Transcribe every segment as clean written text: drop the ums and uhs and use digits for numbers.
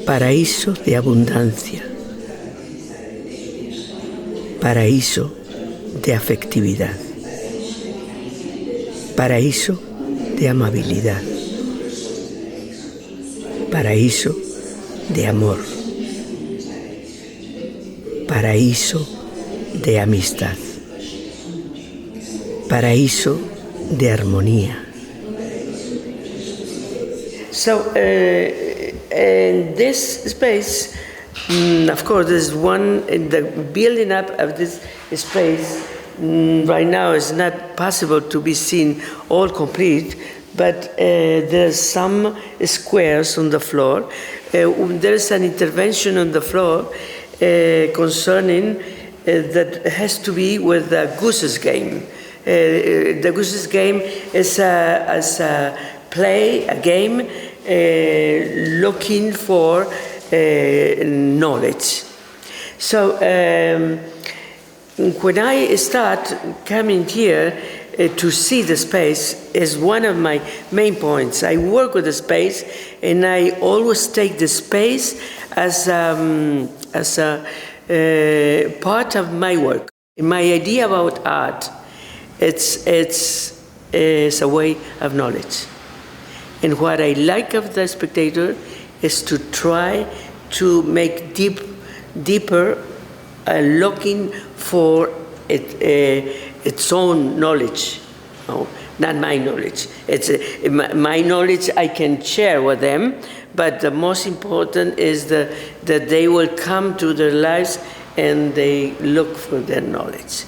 paraíso de abundancia, paraíso de afectividad, paraíso de amabilidad, paraíso de amor, paraíso de amistad, paraíso de armonía. So, in this space, of course, there's one in the building up of this space. Right now, it's not possible to be seen all complete, but there's some squares on the floor. There's an intervention on the floor concerning that has to be with the Goose's game. The Goose's game is a play, a game, looking for knowledge. So when I start coming here to see the space is one of my main points. I work with the space, and I always take the space as a part of my work. My idea about art, it's a way of knowledge. And what I like of the spectator is to try to make deeper, looking for its own knowledge. No, not my knowledge. It's my knowledge I can share with them, but the most important is that they will come to their lives and they look for their knowledge.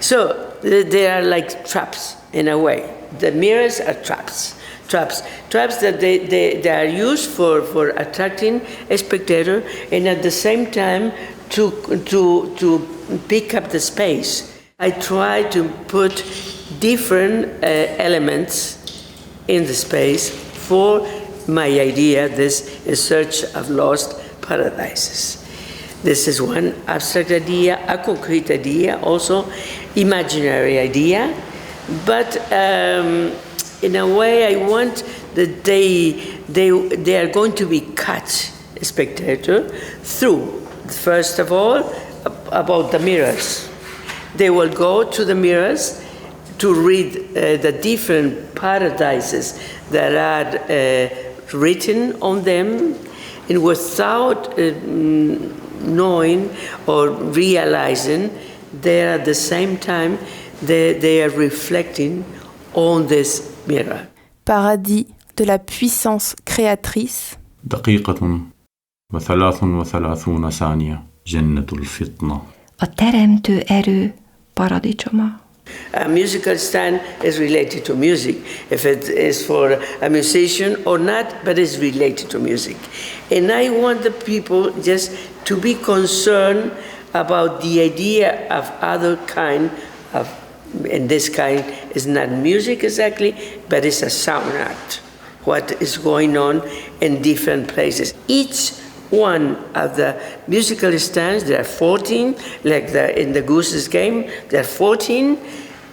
So they are like traps in a way. The mirrors are traps that they are used for attracting a spectator, and at the same time to pick up the space. I try to put different elements in the space for my idea, this in search of lost paradises. This is one abstract idea, a concrete idea, also imaginary idea, but in a way I want that they are going to be cut, spectator, through, first of all, about the mirrors. They will go to the mirrors to read the different paradises that are written on them, and without knowing or realizing, they are at the same time they are reflecting on this mirror. Paradis de la puissance créatrice. دقيقة و33 ثانية جنة الفطنة. A teremtő erő paradicsoma. A musical stand is related to music, if it is for a musician or not, but it's related to music. And I want the people just to be concerned about the idea of other kind of, and this kind is not music exactly, but it's a sound art. What is going on in different places. Each one of the musical stands, there are 14, like in the Goose's game, there are 14.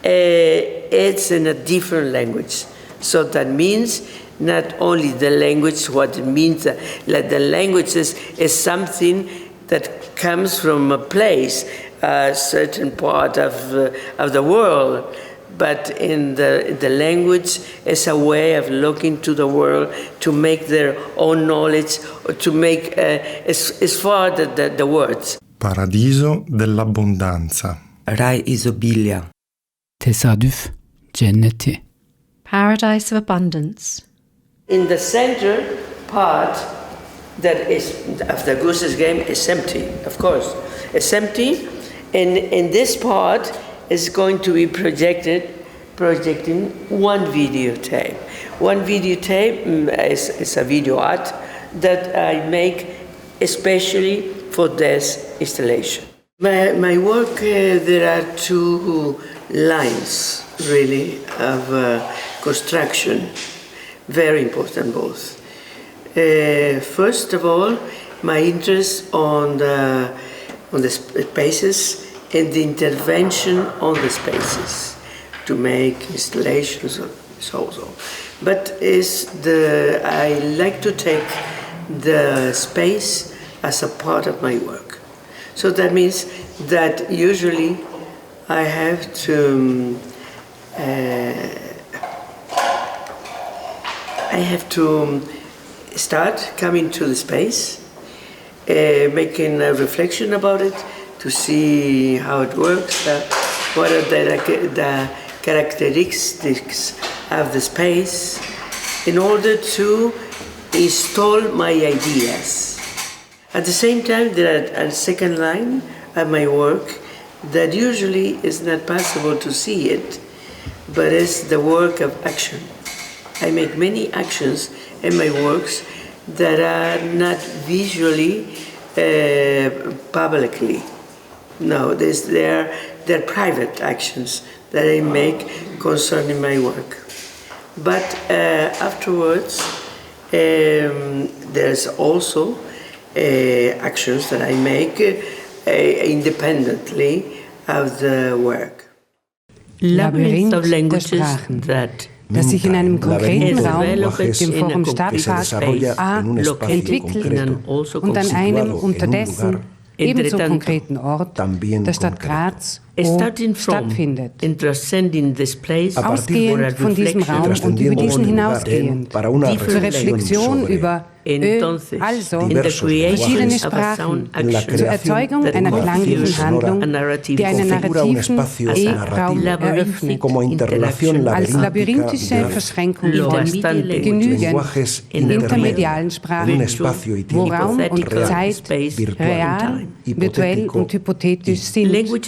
It's in a different language. So that means not only the language, what it means, like the language is something that comes from a place, a certain part of the world, but in the language is a way of looking to the world to make their own knowledge, or to make as far the words. Paradiso dell'abbondanza. Raj izobilja. Tesadüf cenneti. Paradise of abundance. In the center part that is of the Goose's game is empty, of course. It's empty, and in this part is going to be projecting one videotape. One videotape is a video art that I make especially for this installation. My work, there are two lines really of construction, very important both. First of all, my interest on the spaces and the intervention on the spaces to make installations or so. But I like to take the space as a part of my work. So that means that usually I have to start coming to the space, making a reflection about it to see how it works, what are the characteristics of the space, in order to install my ideas. At the same time, there are a second line of my work that usually is not possible to see it, but it's the work of action. I make many actions in my works that are not visually publicly. No, they're private actions that I make concerning my work. But afterwards, there's also actions that I make independently of the work. Labyrinth der Sprachen, das sich in einem konkreten Raum, dem Forum Stadtpark A, entwickelt und an einem unterdessen ebenso konkreten Ort, der Stadt Graz, O, stattfindet. Ausgehend von diesem Raum und über diesen hinausgehend, zur Reflexion über also verschiedene Sprachen, zur Erzeugung einer klanglichen Handlung, die einen narrativen Raum eröffnet, als labyrinthische Verschränkungsform genügend intermedialen Sprachen, wo Raum und Zeit real, virtuell und hypothetisch sind und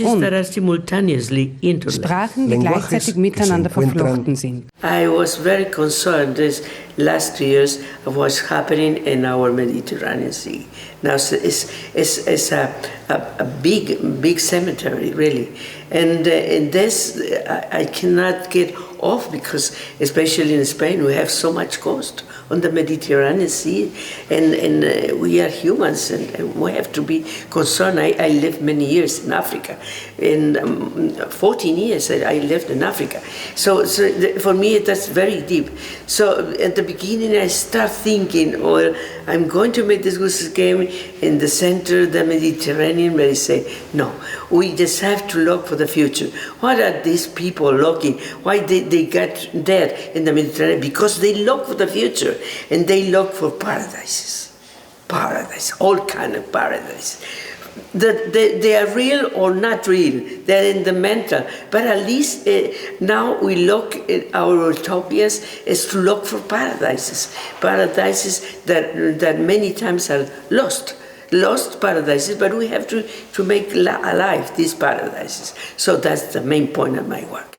Sprachen, die gleichzeitig miteinander verflochten sind. I was very concerned these last 2 years of what's happening in our Mediterranean Sea. Now it's a big cemetery, really. And in this, I cannot get off because, especially in Spain, we have so much coast on the Mediterranean Sea, and we are humans, and we have to be concerned. I lived many years in Africa. In 14 years, I lived in Africa. So for me, that's very deep. So at the beginning, I start thinking, well, I'm going to make this goose game in the center of the Mediterranean, but I say, no, we just have to look for the future. What are these people looking? Why they got dead in the Mediterranean? Because they look for the future, and they look for paradises. Paradise, all kind of paradise. They are real or not real. They're in the mental. But at least now we look at our utopias is to look for paradises. Paradises that many times are lost paradises, but we have to make alive these paradises. So that's the main point of my work.